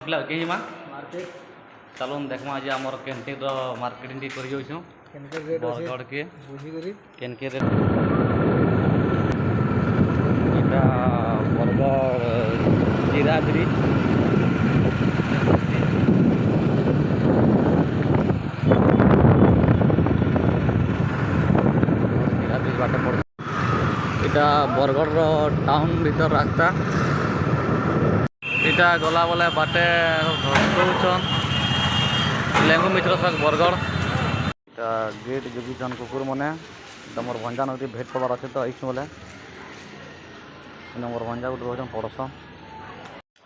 କେହିମା market ଚାଲୁନ୍ ଦେଖ୍ମା ଯେ ଆମର୍ କେନ୍ତିର ମାର୍କେଟିଂ ଟିକେ କରି ଯାଉଛୁଁ केनके रेट अछि ବରଗଡ଼କେ बुझी करी କେନ୍କେ ଏଇଟା ବରଗଡ଼ ଜିରା ବ୍ରିଜ୍ ଜିରା ବ୍ରିଜ୍ ବାଟେ ପଡ଼ୁଛି ଏଇଟା ବରଗଡ଼ର ଟାଉନ୍ ଭିତର ରାସ୍ତା ଏଇଟା ଗଲା ବେଲେ ବାଟେ ଦଉଛନ୍ ଲେଙ୍ଗୁ ମିତ୍ର ସକ୍ ବରଗଡ଼ ଏଇଟା ଗେଟ୍ ଜଗିଛନ୍ କୁକୁର ମାନେ ତମର ଭଞ୍ଜା ନଦୀ ଭେଟ କବାର୍ ଅଛି ତ ଏଇଠି ବୋଲେ ମୋର ଭଞ୍ଜା ଗୋଟେ ରହୁଛନ୍ ପଡ଼ସନ୍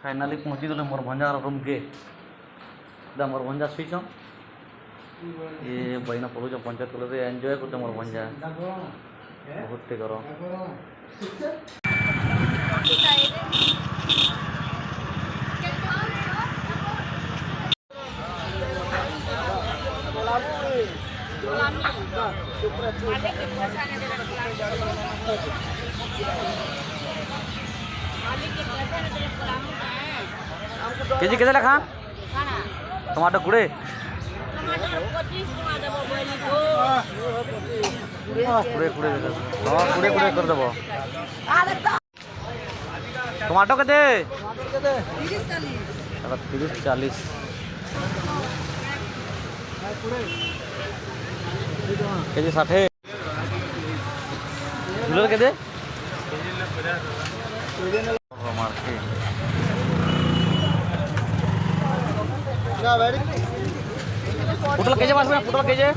ଫାଇନାଲି ପହଞ୍ଚିଗଲେ ମୋର ଭଞ୍ଜାର ରୁମ୍କେ ଏଇଟା ମୋର ଭଞ୍ଜା ଶୁଇଛନ୍ ଏ ବଇନା ପଢ଼ୁଛନ୍ ପଞ୍ଚାୟତ କଲେଜରେ ଏନ୍ଜୟ କରୁଛନ୍ ମୋର ଭଞ୍ଜା ବହୁତ ଟେ କର केजी केते लेखा टमाटर गुड़े गुड़े गुड़े गुड़े गुड़े कर देबो टमाटर केते 30-40 केजी 60 किलो केते मार्केट पुटल केजे पास में पुटल केजे